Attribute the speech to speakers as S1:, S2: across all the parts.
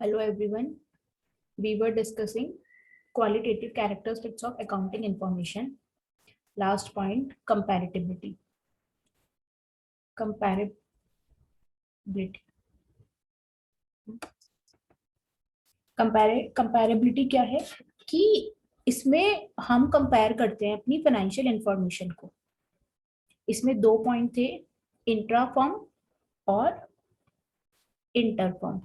S1: Hello everyone. We were discussing qualitative characteristics of accounting information. Last point, comparability. Comparability. कंपैरेबिलिटी क्या है कि इसमें हम कंपेयर करते हैं अपनी फाइनेंशियल इंफॉर्मेशन को। इसमें दो पॉइंट थे, इंट्रा फर्म और इंटर फर्म।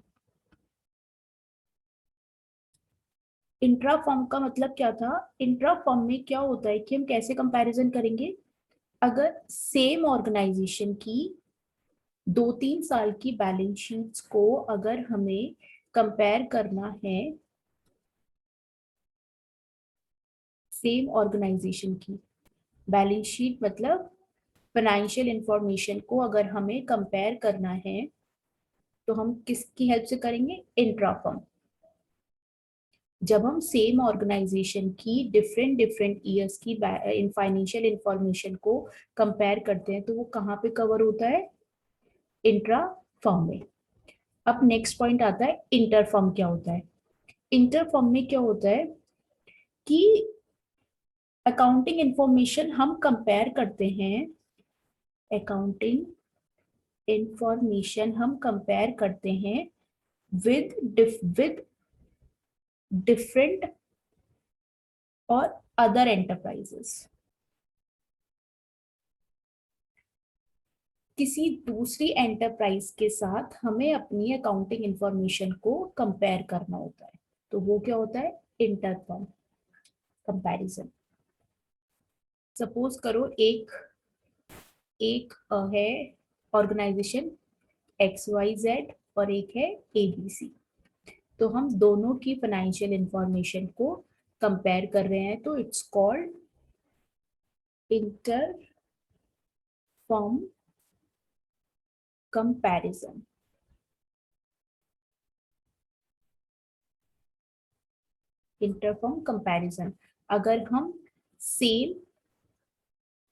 S1: इंट्रा फर्म का मतलब क्या था? इंट्रा फर्म में क्या होता है कि हम कैसे कंपैरिजन करेंगे? अगर सेम ऑर्गेनाइजेशन की 2-3 साल की बैलेंस शीट्स को अगर हमें कंपेयर करना है, सेम ऑर्गेनाइजेशन की बैलेंस शीट मतलब फाइनेंशियल इंफॉर्मेशन को अगर हमें कंपेयर करना है तो हम किसकी हेल्प से करेंगे? Intra firm. जब हम सेम ऑर्गेनाइजेशन की डिफरेंट डिफरेंट ईयर्स की फाइनेंशियल इंफॉर्मेशन को कंपेयर करते हैं तो वो कहाँ पे कवर होता है? इंट्रा फर्म में। अब नेक्स्ट पॉइंट आता है इंटर फर्म क्या होता है। इंटर फर्म में क्या होता है कि अकाउंटिंग इंफॉर्मेशन हम कंपेयर करते हैं, अकाउंटिंग इंफॉर्मेशन हम कंपेयर करते हैं विद डिफरेंट और अदर एंटरप्राइजेस। किसी दूसरी एंटरप्राइज के साथ हमें अपनी अकाउंटिंग इंफॉर्मेशन को कंपेयर करना होता है, तो वो क्या होता है? Inter firm comparison. सपोज करो एक एक है ऑर्गेनाइजेशन XYZ और एक है ABC, तो हम दोनों की फाइनेंशियल इंफॉर्मेशन को कंपेयर कर रहे हैं, तो it's called inter firm comparison. Inter firm comparison अगर हम सेम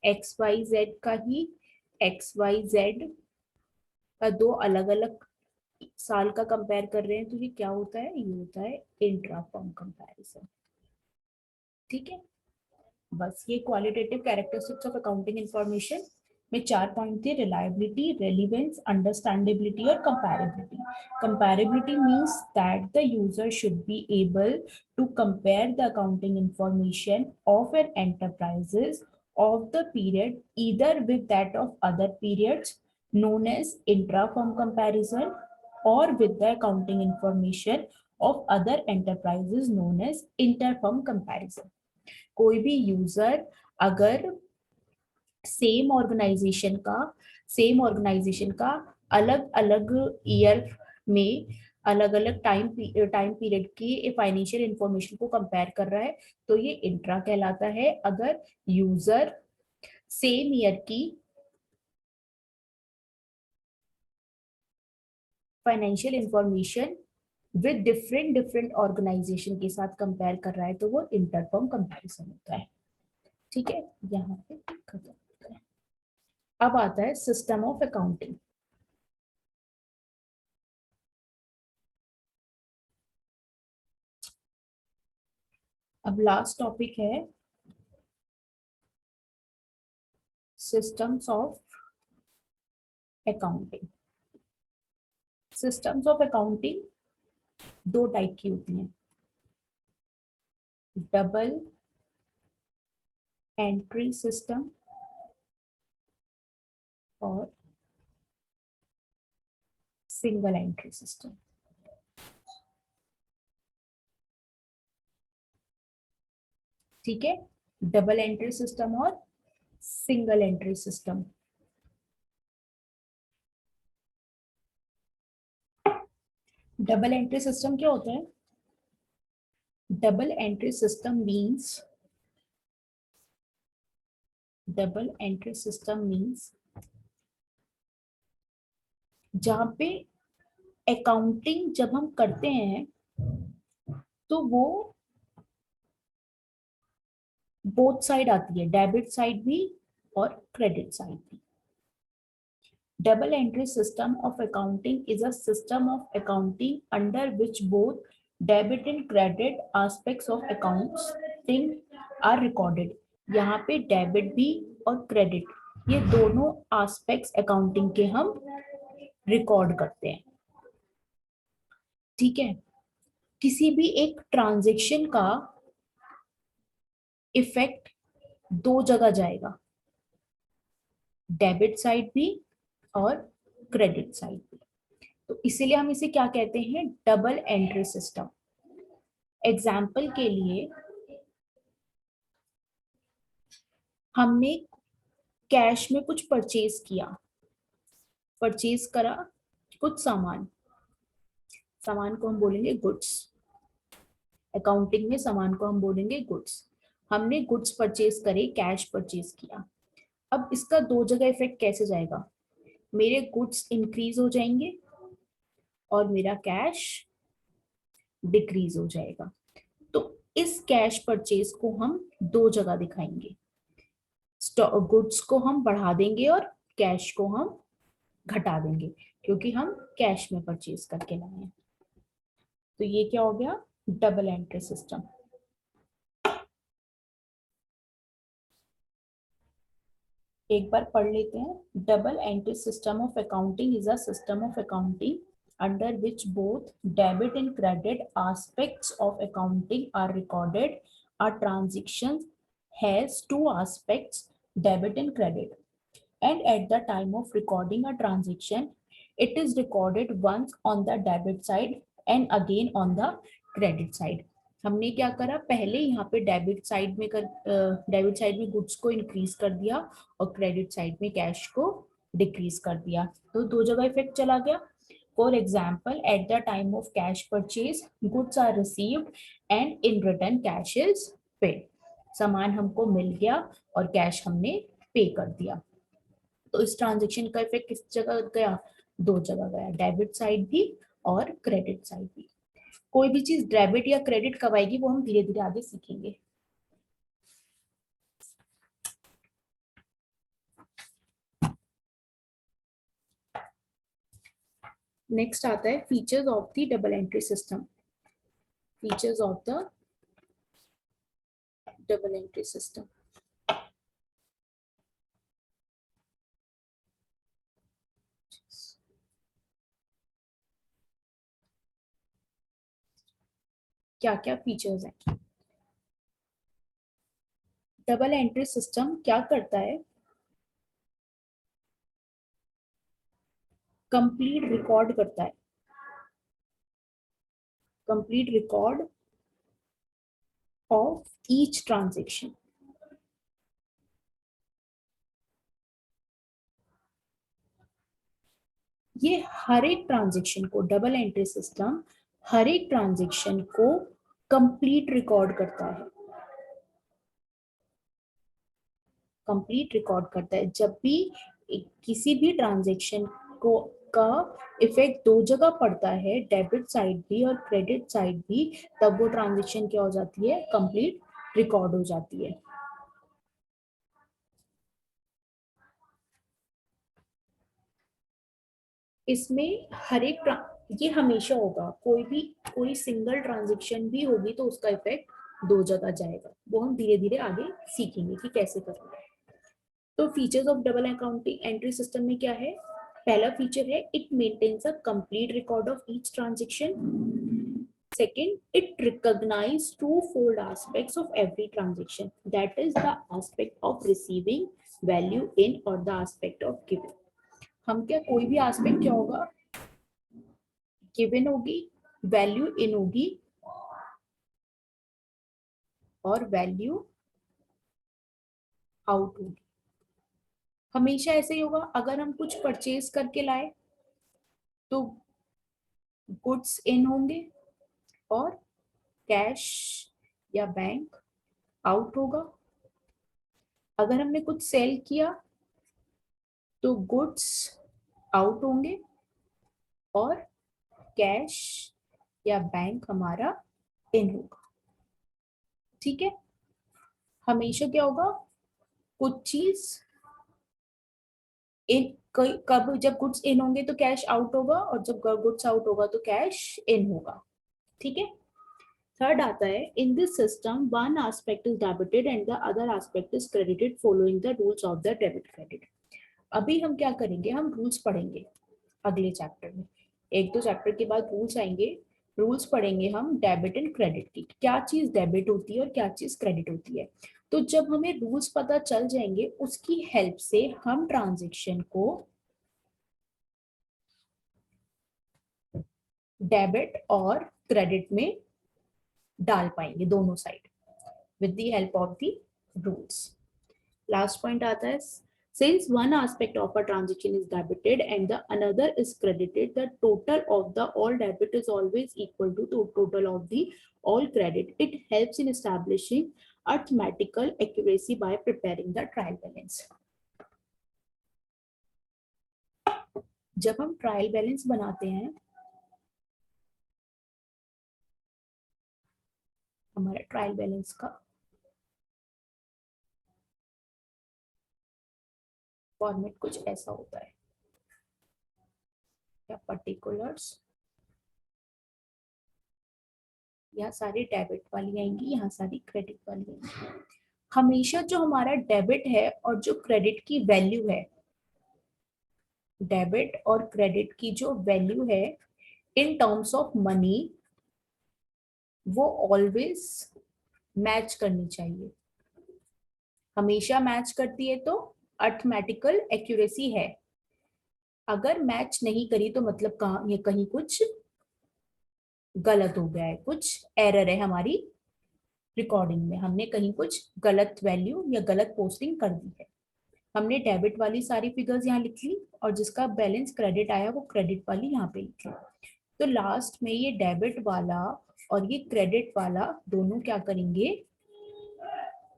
S1: XYZ का ही XYZ का दो अलग अलग साल का कंपेयर कर रहे हैं तो ये क्या होता है? ये होता है इंट्रा फर्म कंपैरिजन। ठीक है, बस ये qualitative characteristics of accounting information में 4 पॉइंट थे, रिलायबिलिटी, रेलिवेंस, अंडरस्टैंडेबिलिटी और comparability. Comparability means that the user should be able to compare the accounting information of an enterprises of the period either with that of other periods known as intra-firm comparison or with the accounting information of other enterprises known as inter-firm comparison। कोई भी user अगर same organisation का अलग अलग year में अलग अलग time period की फाइनेंशियल इंफॉर्मेशन को कंपेयर कर रहा है तो ये इंट्रा कहलाता है। अगर यूजर सेम ईयर की financial information with different different organisation के साथ कंपेयर कर रहा है तो वो इंटरफर्म कंपैरिजन होता है। ठीक है, यहाँ पे खत्म होता है। अब आता है सिस्टम ऑफ अकाउंटिंग। अब लास्ट टॉपिक है systems of accounting. Systems of accounting दो टाइप की होती हैं, डबल एंट्री सिस्टम और सिंगल एंट्री सिस्टम। ठीक है, डबल एंट्री सिस्टम और single entry system. Double entry system क्या होता है? डबल एंट्री सिस्टम मींस जहां पे अकाउंटिंग जब हम करते हैं तो वो बोथ साइड आती है, डेबिट साइड भी और क्रेडिट साइड भी। Double entry system of accounting is a system of accounting under which both debit and credit aspects of accounting are recorded. यहाँ पे डेबिट भी और क्रेडिट ये दोनों एस्पेक्ट्स अकाउंटिंग के हम रिकॉर्ड करते हैं. ठीक है. किसी भी एक ट्रांजैक्शन का इफेक्ट दो जगह जाएगा, डेबिट साइड भी और क्रेडिट साइड भी. तो इसीलिए हम इसे क्या कहते हैं, डबल एंट्री सिस्टम. एग्जाम्पल के लिए हमने कैश में कुछ परचेज किया, परचेज करा कुछ सामान, सामान को हम बोलेंगे गुड्स. अकाउंटिंग में सामान को हम बोलेंगे गुड्स. हमने गुड्स परचेज करे, कैश परचेज किया. अब इसका दो जगह इफेक्ट कैसे जाएगा, मेरे गुड्स इंक्रीज हो जाएंगे और मेरा कैश डिक्रीज हो जाएगा. तो इस कैश परचेज को हम दो जगह दिखाएंगे, गुड्स को हम बढ़ा देंगे और कैश को हम घटा देंगे, क्योंकि हम कैश में परचेज करके लाए हैं. तो ये क्या हो गया, डबल एंट्री सिस्टम. एक बार पढ़ लेते हैं. Double entry system of accounting is a system of accounting under which both debit and credit aspects of accounting are recorded. A transaction has two aspects, debit and credit, and at the time of recording a transaction it is recorded once on the debit side and again on the credit side. हमने क्या करा, पहले यहाँ पे debit side में goods को increase कर दिया और क्रेडिट साइड में कैश को डिक्रीज कर दिया. तो दो जगह इफेक्ट चला गया. For example, at the time of cash purchase, goods are received and in return cash is paid. सामान हमको मिल गया और कैश हमने पे कर दिया. तो इस ट्रांजेक्शन का इफेक्ट किस जगह गया, दो जगह गया, डेबिट साइड भी और क्रेडिट साइड भी. कोई भी चीज डेबिट या क्रेडिट कब आएगी वो हम धीरे धीरे आगे सीखेंगे. नेक्स्ट आता है features of the double entry system. Features of the double entry system. क्या क्या फीचर्स हैं. डबल एंट्री सिस्टम क्या करता है, कंप्लीट रिकॉर्ड करता है, complete record of each transaction. ये हर एक ट्रांजेक्शन को, डबल एंट्री सिस्टम हर एक ट्रांजेक्शन को कंप्लीट रिकॉर्ड करता है, कंप्लीट रिकॉर्ड करता है. जब भी किसी भी ट्रांजेक्शन को का इफेक्ट दो जगह पड़ता है, डेबिट साइड भी और क्रेडिट साइड भी, तब वो ट्रांजेक्शन क्या हो जाती है, कंप्लीट रिकॉर्ड हो जाती है. इसमें हर एक ये हमेशा होगा, कोई सिंगल ट्रांजेक्शन भी होगी तो उसका इफेक्ट दो जगह जाएगा. वो हम धीरे धीरे आगे सीखेंगे कि कैसे करना है. तो features of double accounting entry system में क्या है, पहला फीचर है it maintains a complete record of each transaction. Second, it recognise two fold aspects of every transaction, that is the aspect of receiving value in और the aspect of giving. हम क्या, कोई भी एस्पेक्ट क्या होगा, given होगी, value in होगी और वैल्यू आउट होगी. हमेशा ऐसे ही होगा. अगर हम कुछ परचेज करके लाए तो गुड्स इन होंगे और कैश या बैंक आउट होगा. अगर हमने कुछ सेल किया तो गुड्स आउट होंगे और कैश या बैंक हमारा इन होगा. ठीक है. हमेशा क्या होगा, कुछ चीज इन कब, जब गुड्स इन होंगे तो कैश आउट होगा, और जब गुड्स आउट होगा तो कैश इन होगा। ठीक है। थर्ड आता है, in this system one aspect is debited and the other aspect is credited following the rules of the debit credit. अभी हम क्या करेंगे, हम रूल्स पढ़ेंगे अगले चैप्टर में, एक दो चैप्टर के बाद रूल्स आएंगे। रूल्स पढ़ेंगे हम डेबिट एंड क्रेडिट की, क्या चीज डेबिट होती है और क्या चीज क्रेडिट होती है। तो जब हमें रूल्स पता चल जाएंगे, उसकी हेल्प से हम ट्रांजेक्शन को डेबिट और क्रेडिट में डाल पाएंगे, दोनों side, with the help of the rules. Last point आता है, since one aspect of a transaction is debited and the another is credited, the total of the all debit is always equal to the total of the all credit. It helps in establishing arithmetical accuracy by preparing the trial balance. जब हम trial balance बनाते हैं, हमारा trial balance का format कुछ ऐसा होता है, या पर्टिकुलर्स, यहाँ सारी डेबिट वाली आएंगी, यहाँ सारी क्रेडिट वाली आएंगी। हमेशा जो हमारा डेबिट है और जो क्रेडिट की वैल्यू है, डेबिट और क्रेडिट की जो वैल्यू है इन टर्म्स ऑफ मनी, वो ऑलवेज मैच करनी चाहिए। हमेशा मैच करती है तो अर्थमेटिकल एक्यूरेसी है। अगर मैच नहीं करी तो मतलब कहाँ, ये कहीं कुछ गलत हो गया है, कुछ एरर है हमारी रिकॉर्डिंग में, हमने कहीं कुछ गलत वैल्यू या गलत पोस्टिंग कर दी है। हमने डेबिट वाली सारी फिगर्स यहाँ लिख ली, और जिसका बैलेंस क्रेडिट आया वो क्रेडिट वाली यहाँ पे लिख ली। तो लास्ट में ये डेबिट वाला और ये क्रेडिट वाला दोनों क्या करेंगे,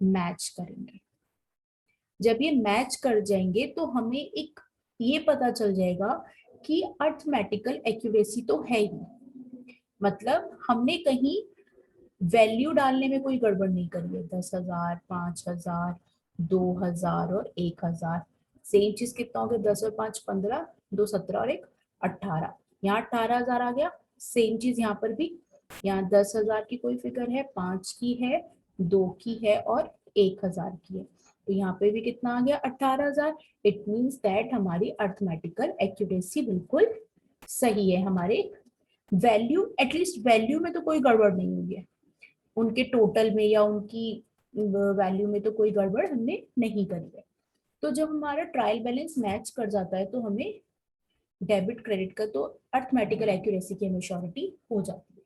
S1: मैच करेंगे। जब ये मैच कर जाएंगे तो हमें एक ये पता चल जाएगा कि अर्थमेटिकल एक्यूरेसी तो है ही, मतलब हमने कहीं वैल्यू डालने में कोई गड़बड़ नहीं करी है। 10,000, 5,000, 2,000 और 1,000, सेम चीज कितना हो गया, 10 और 5 15, 2 17 और 1 18, यहाँ 18,000 आ गया। सेम चीज यहाँ पर भी, यहाँ 10,000 की कोई फिगर है, 5 की है, 2 की है और 1,000 की है, तो यहाँ पे भी कितना आ गया, 18,000। इट मीन्स दैट हमारी अर्थमेटिकल एक्यूरेसी बिल्कुल सही है, हमारे वैल्यू, एटलीस्ट वैल्यू में तो कोई गड़बड़ नहीं हुई है, उनके टोटल में या उनकी वैल्यू में तो कोई गड़बड़ हमने नहीं करी है। तो जब हमारा ट्रायल बैलेंस मैच कर जाता है तो हमें डेबिट क्रेडिट का तो अर्थमेटिकल एक्यूरेसी की हमें श्योरिटी हो जाती है।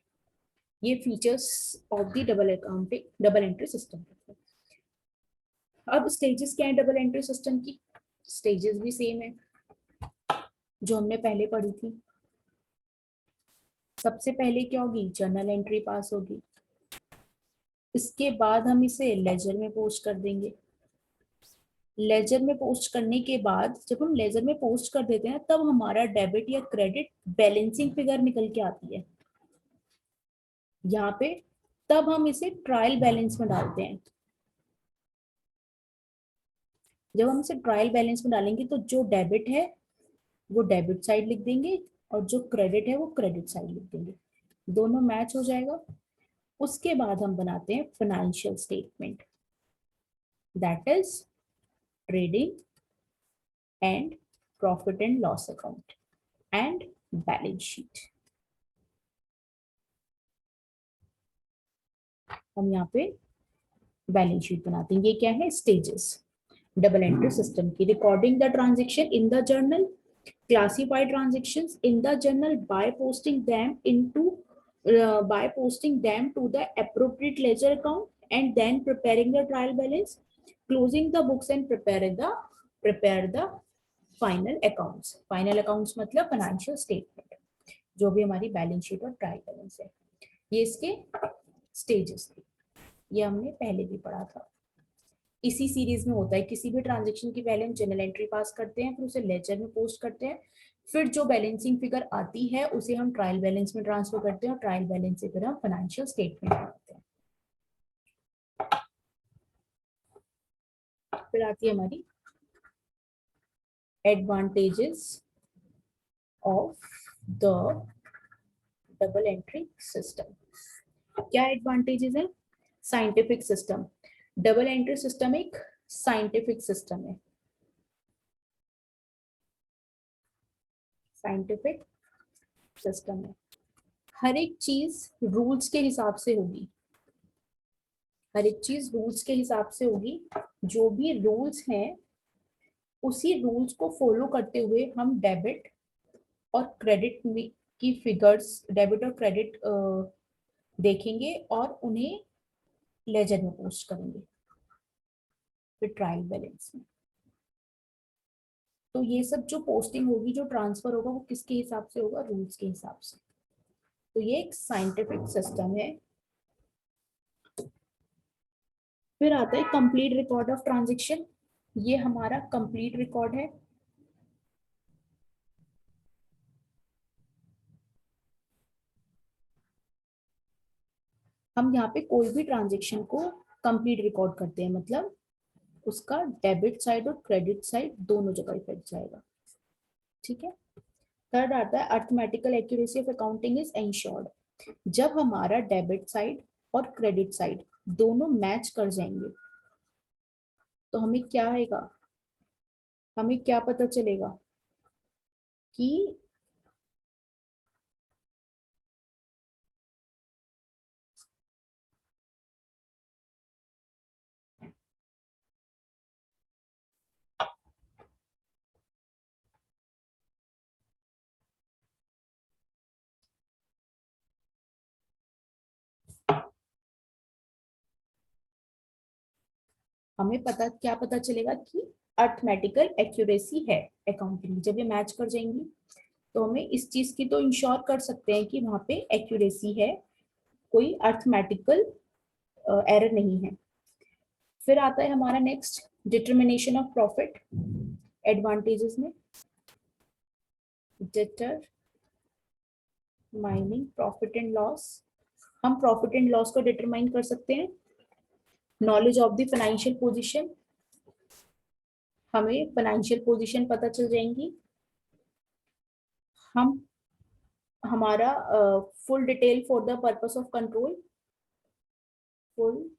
S1: ये features of the double accounting double entry system. अब स्टेजेस क्या है डबल एंट्री सिस्टम की, स्टेजेस भी सेम है जो हमने पहले पढ़ी थी। सबसे पहले क्या होगी, जर्नल एंट्री पास होगी, इसके बाद हम इसे लेजर में पोस्ट कर देंगे। लेजर में पोस्ट करने के बाद, जब हम लेजर में पोस्ट कर देते हैं तब हमारा डेबिट या क्रेडिट बैलेंसिंग फिगर निकल के आती है यहाँ पे, तब हम इसे ट्रायल बैलेंस में डालते हैं। जब हम इसे ट्रायल बैलेंस में डालेंगे तो जो डेबिट है वो डेबिट साइड लिख देंगे, और जो क्रेडिट है वो क्रेडिट साइड लिख देंगे, दोनों मैच हो जाएगा। उसके बाद हम बनाते हैं financial statement, that is trading and profit and loss account and balance sheet. हम यहाँ पे बैलेंस शीट बनाते हैं। ये क्या है, स्टेजेस डबल एंट्री सिस्टम की, recording the transaction in the journal, classify transactions in the journal by posting them into to the appropriate ledger account, and then preparing the trial balance, closing the books and prepare the final accounts। final accounts मतलब financial statement, जो भी हमारी balance sheet और trial balance है। ये इसके stages थे, ये हमने पहले भी पढ़ा था। इसी सीरीज में होता है, किसी भी ट्रांजेक्शन की पहले हम जनरल एंट्री पास करते हैं, फिर उसे लेजर में पोस्ट करते हैं, फिर जो बैलेंसिंग फिगर आती है उसे हम ट्रायल बैलेंस में ट्रांसफर करते हैं, और ट्रायल बैलेंस से फिर हम फाइनेंशियल स्टेटमेंट बनाते हैं। फिर आती है हमारी advantages of the double entry system. क्या एडवांटेजेस है? Scientific system, double entry system एक साइंटिफिक सिस्टम है, साइंटिफिक सिस्टम है। हर एक चीज रूल्स के हिसाब से होगी, हर एक चीज रूल्स के हिसाब से होगी। जो भी रूल्स हैं उसी रूल्स को फॉलो करते हुए हम डेबिट और क्रेडिट की फिगर्स, डेबिट और क्रेडिट देखेंगे और उन्हें लेजर में पोस्ट करेंगे फिर ट्रायल बैलेंस में। तो ये सब जो पोस्टिंग होगी, जो ट्रांसफर होगा, वो किसके हिसाब से होगा? रूल्स के हिसाब से। तो ये एक साइंटिफिक सिस्टम है। फिर आता है कंप्लीट रिकॉर्ड ऑफ ट्रांजेक्शन। ये हमारा कंप्लीट रिकॉर्ड है। हम यहाँ पे कोई भी ट्रांजेक्शन को कंप्लीट रिकॉर्ड करते हैं, मतलब उसका डेबिट साइड और क्रेडिट साइड दोनों जगह इफेक्ट जाएगा। ठीक है। थर्ड आता है arithmetical accuracy of accounting is ensured. जब हमारा डेबिट साइड और क्रेडिट साइड दोनों मैच कर जाएंगे तो हमें क्या आएगा? हमें क्या पता चलेगा कि हमें क्या पता चलेगा कि अर्थमेटिकल एक्यूरेसी है अकाउंटिंग। जब ये मैच कर जाएंगी तो हमें इस चीज की तो इंश्योर कर सकते हैं कि वहां पे एक्यूरेसी है, कोई अर्थमेटिकल एरर नहीं है। फिर आता है हमारा next determination of profit. Advantages में डिटरमाइनिंग प्रॉफिट एंड लॉस, हम प्रॉफिट एंड लॉस को डिटरमाइन कर सकते हैं। Knowledge of the financial position, हमें फाइनेंशियल पोजीशन पता चल जाएंगी। हम हमारा full detail for the purpose of control, full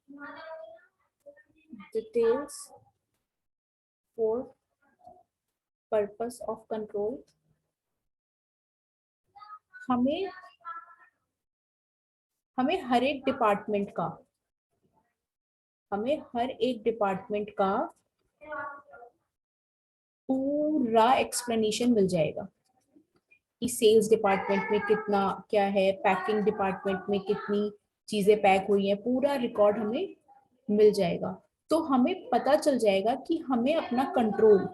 S1: details for purpose of control. हमें हमें हर एक डिपार्टमेंट का, हमें हर एक डिपार्टमेंट का पूरा एक्सप्लेनेशन मिल जाएगा कि सेल्स डिपार्टमेंट में कितना क्या है, पैकिंग डिपार्टमेंट में कितनी चीजें पैक हुई हैं, पूरा रिकॉर्ड हमें मिल जाएगा। तो हमें पता चल जाएगा कि हमें अपना कंट्रोल,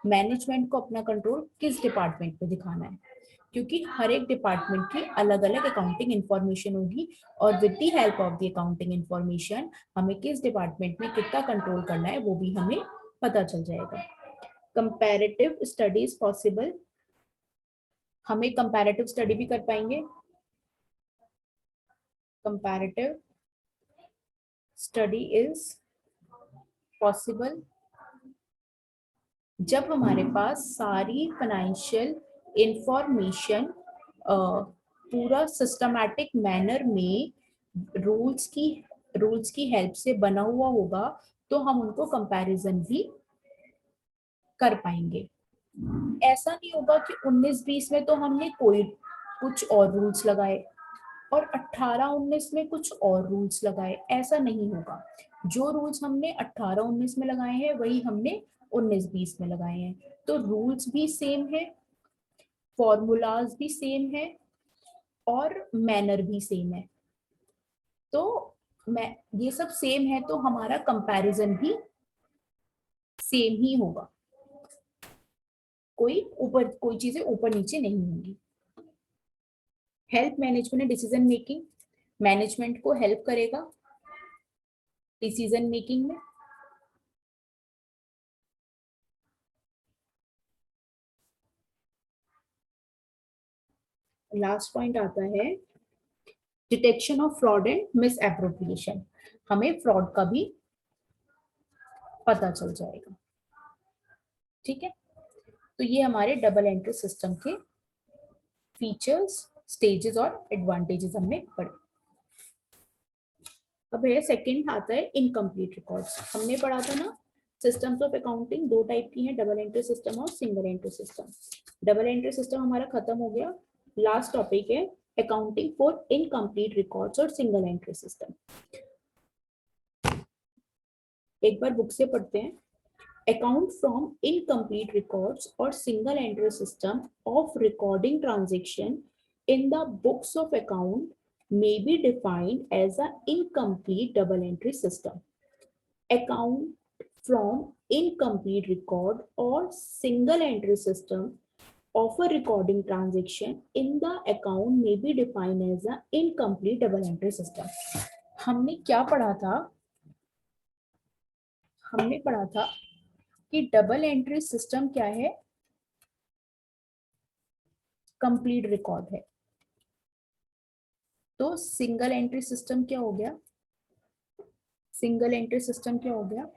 S1: मैनेजमेंट को अपना कंट्रोल किस डिपार्टमेंट पे दिखाना है, क्योंकि हर एक डिपार्टमेंट की अलग अलग अकाउंटिंग इंफॉर्मेशन होगी और with the help of the accounting information हमें किस डिपार्टमेंट में कितना कंट्रोल करना है वो भी हमें पता चल जाएगा। कंपैरेटिव स्टडीज पॉसिबल, हमें कंपैरेटिव स्टडी भी कर पाएंगे। कंपैरेटिव स्टडी इज पॉसिबल जब हमारे पास सारी फाइनेंशियल इंफॉर्मेशन पूरा सिस्टमैटिक मैनर में रूल्स की हेल्प से बना हुआ होगा, तो हम उनको कंपैरिजन भी कर पाएंगे। ऐसा नहीं होगा कि 19-20 में तो हमने कोई कुछ और रूल्स लगाए और 18-19 में कुछ और रूल्स लगाए, ऐसा नहीं होगा। जो रूल्स हमने 18-19 में लगाए हैं वही हमने 19-20 में लगाए हैं। तो रूल्स भी सेम है, फॉर्मूलाज भी सेम है और मैनर भी सेम है। तो मैं ये सब सेम है तो हमारा कंपैरिजन भी सेम ही होगा, कोई चीजें ऊपर नीचे नहीं होंगी। Help management decision making, management को हेल्प करेगा डिसीजन मेकिंग में। लास्ट पॉइंट आता है detection of fraud and miss appropriation, हमें फ्रॉड का भी पता चल जाएगा। ठीक है। तो ये हमारे डबल एंट्री सिस्टम के फीचर्स, स्टेजेस और एडवांटेजेस हमने पढ़े। अब है सेकंड आता है इनकम्प्लीट रिकॉर्ड्स। हमने पढ़ा था ना सिस्टम्स ऑफ अकाउंटिंग दो टाइप की हैं, डबल एंट्री सिस्टम और single entry system. Double entry system हमारा खत्म हो गया। लास्ट टॉपिक है अकाउंटिंग फॉर इनकम्प्लीट रिकॉर्ड्स और सिंगल एंट्री सिस्टम। एक बार बुक से पढ़ते हैं। Account from incomplete records or single entry system of recording transaction in the books of account may be defined as an incomplete double entry system. Account from incomplete record or single entry system of a recording transaction in the account may be defined as an incomplete double entry system. हमने क्या पढ़ा था? हमने पढ़ा था कि double entry system क्या है? कंप्लीट रिकॉर्ड है। तो सिंगल एंट्री सिस्टम क्या हो गया? सिंगल एंट्री सिस्टम क्या हो गया?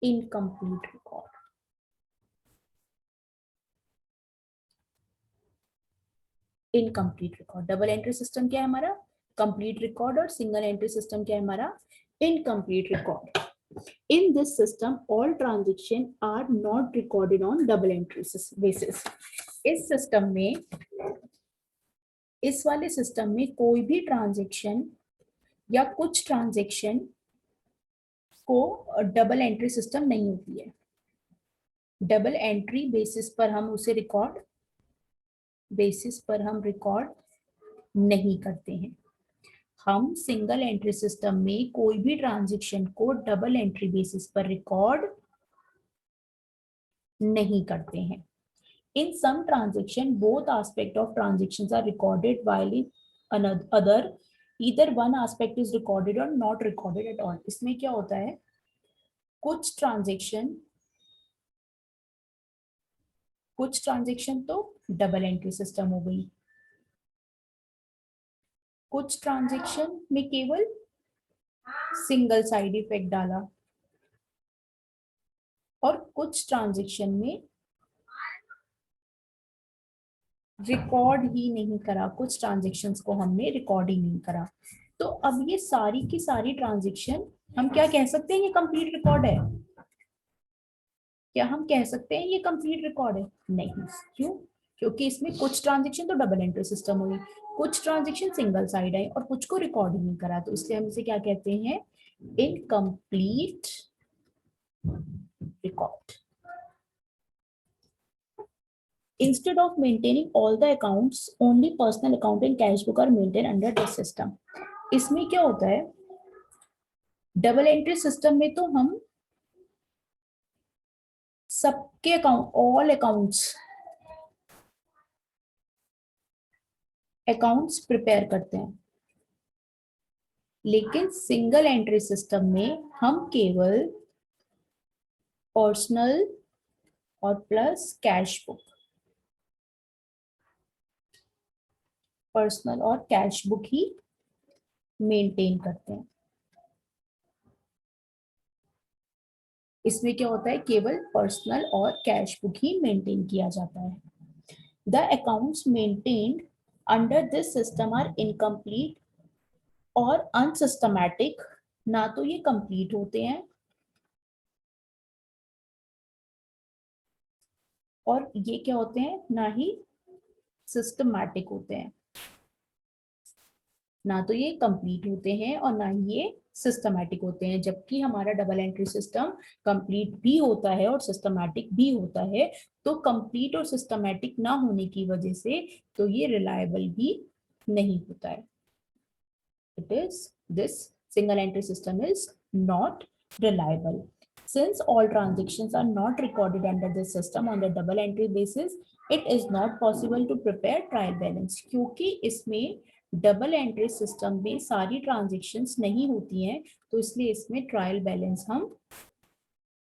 S1: Incomplete record. Incomplete record. Double entry system क्या है हमारा? Complete record. और सिंगल एंट्री सिस्टम क्या है हमारा? Incomplete record. In this system, all transactions are not recorded on double entry basis. इस सिस्टम में, इस वाले सिस्टम में कोई भी ट्रांजेक्शन या कुछ ट्रांजेक्शन को डबल एंट्री सिस्टम नहीं होती है। डबल एंट्री बेसिस पर हम उसे रिकॉर्ड नहीं करते हैं। हम सिंगल एंट्री सिस्टम में कोई भी ट्रांजेक्शन को डबल एंट्री बेसिस पर रिकॉर्ड नहीं करते हैं। In some transaction, both aspect of transactions are recorded, while in other, either one aspect is recorded or not recorded at all. इसमें क्या होता है? कुछ ट्रांजेक्शन तो डबल एंट्री सिस्टम हो गई, कुछ ट्रांजेक्शन में केवल सिंगल साइड इफेक्ट डाला, और कुछ ट्रांजेक्शन में रिकॉर्ड ही नहीं करा, कुछ ट्रांजेक्शन्स को हमने रिकॉर्ड ही नहीं करा। तो अब ये सारी की सारी ट्रांजेक्शन हम क्या कह सकते हैं? ये कंप्लीट रिकॉर्ड है। क्या हम कह सकते हैं ये कंप्लीट रिकॉर्ड है? नहीं। क्यों? क्योंकि इसमें कुछ ट्रांजेक्शन तो डबल एंट्री सिस्टम हुई, कुछ ट्रांजेक्शन सिंगल साइड आई, और कुछ को रिकॉर्ड ही नहीं करा। तो इसलिए हम इसे क्या कहते हैं? Incomplete record. Instead of maintaining all the accounts, only personal account and cash book are maintained under this system. इसमें क्या होता है? डबल एंट्री सिस्टम में तो हम सबके अकाउंट, ऑल अकाउंट्स प्रिपेयर करते हैं, लेकिन सिंगल एंट्री सिस्टम में हम केवल पर्सनल और प्लस कैश बुक, पर्सनल और कैश बुक ही मेंटेन करते हैं। इसमें क्या होता है? केवल पर्सनल और कैश बुक ही मेंटेन किया जाता है। The accounts maintained under this system are incomplete और अनसिस्टमैटिक। ना तो ये कंप्लीट होते हैं और ये क्या होते हैं? ना ही सिस्टमैटिक होते हैं। ना तो ये कंप्लीट होते हैं और ना ही ये सिस्टमैटिक होते हैं। जबकि हमारा डबल एंट्री सिस्टम कंप्लीट भी होता है और सिस्टमैटिक भी होता है। तो कंप्लीट और सिस्टमैटिक ना होने की वजह से तो ये रिलायबल भी नहीं होता है। It is this single entry system is not reliable. Since all transactions are not recorded under this system on the double entry basis, it is not possible to prepare trial balance. क्योंकि इसमें double entry system में सारी transactions नहीं होती हैं, तो इसलिए इसमें ट्रायल बैलेंस हम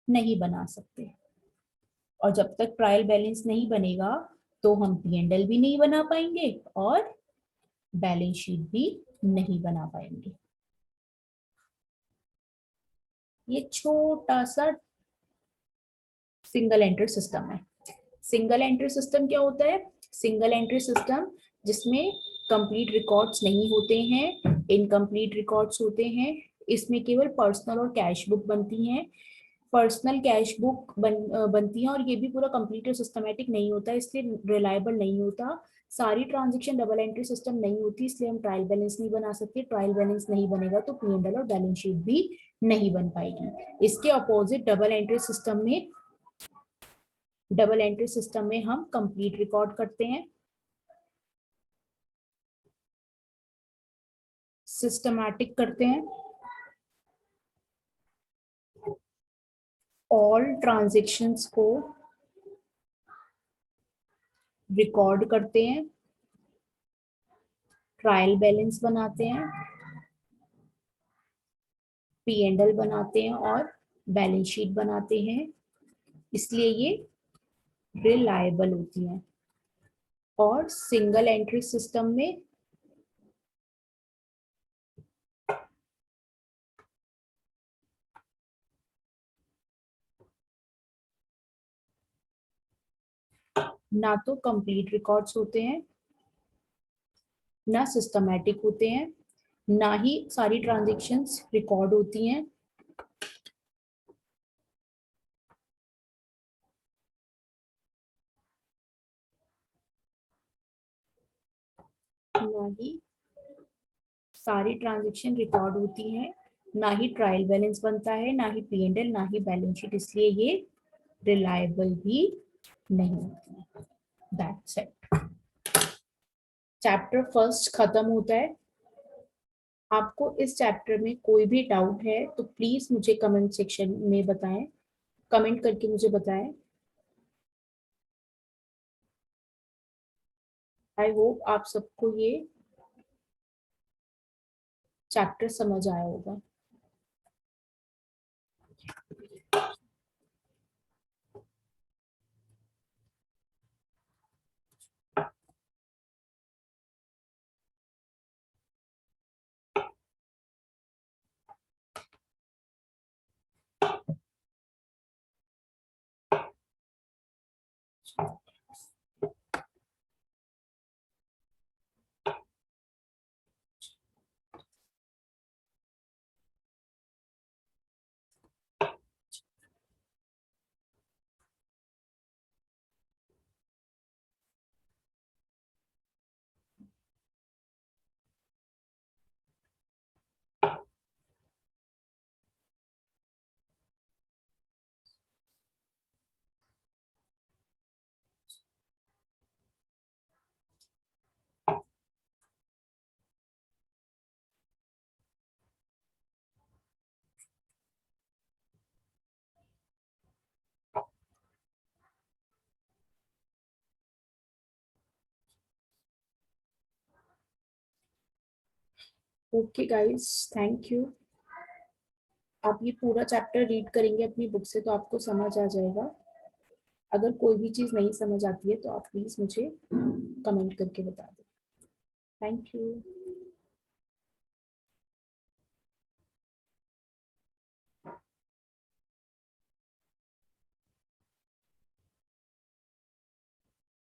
S1: नहीं बना सकते। और जब तक ट्रायल बैलेंस नहीं बनेगा तो हम P&L भी नहीं बना पाएंगे और बैलेंस शीट भी नहीं बना पाएंगे। ये छोटा सा सिंगल एंट्री सिस्टम है। सिंगल एंट्री सिस्टम क्या होता है? सिंगल एंट्री सिस्टम जिसमें कंप्लीट रिकॉर्ड्स नहीं होते हैं, इनकम्प्लीट रिकॉर्ड्स होते हैं। इसमें केवल पर्सनल और कैश बुक बनती हैं। पर्सनल कैश बुक बनती है, और ये भी पूरा कंप्लीट और सिस्टमेटिक नहीं होता, इसलिए रिलायबल नहीं होता। सारी ट्रांजेक्शन डबल एंट्री सिस्टम नहीं होती, इसलिए हम ट्रायल बैलेंस नहीं बना सकते। ट्रायल बैलेंस नहीं बनेगा तो P&L और बैलेंस शीट भी नहीं बन पाएगी। इसके अपोजिट डबल एंट्री सिस्टम में हम कंप्लीट रिकॉर्ड करते हैं, सिस्टमैटिक करते हैं, ऑल ट्रांजेक्शन्स को रिकॉर्ड करते हैं, ट्रायल बैलेंस बनाते हैं, P&L बनाते हैं और बैलेंस शीट बनाते हैं, इसलिए ये रिलायबल होती हैं। और सिंगल एंट्री सिस्टम में ना तो कंप्लीट रिकॉर्ड्स होते हैं, ना सिस्टमैटिक होते हैं, ना ही सारी ट्रांजैक्शंस रिकॉर्ड होती हैं, ना ही सारी ट्रांजैक्शन रिकॉर्ड होती हैं, ना ही ट्रायल बैलेंस बनता है, ना ही P&L, ना ही बैलेंस शीट, इसलिए ये रिलायबल भी नहीं होती। That's it. चैप्टर फर्स्ट खत्म होता है। आपको इस चैप्टर में कोई भी डाउट है तो प्लीज मुझे कमेंट सेक्शन में बताएं, कमेंट करके मुझे बताएं। आई होप आप सबको ये चैप्टर समझ आया होगा। Okay guys, thank you. आप ये पूरा चैप्टर रीड करेंगे अपनी बुक से तो आपको समझ आ जाएगा। अगर कोई भी चीज़ नहीं समझ आती है तो आप प्लीज़ मुझे कमेंट करके बता दें। Thank you.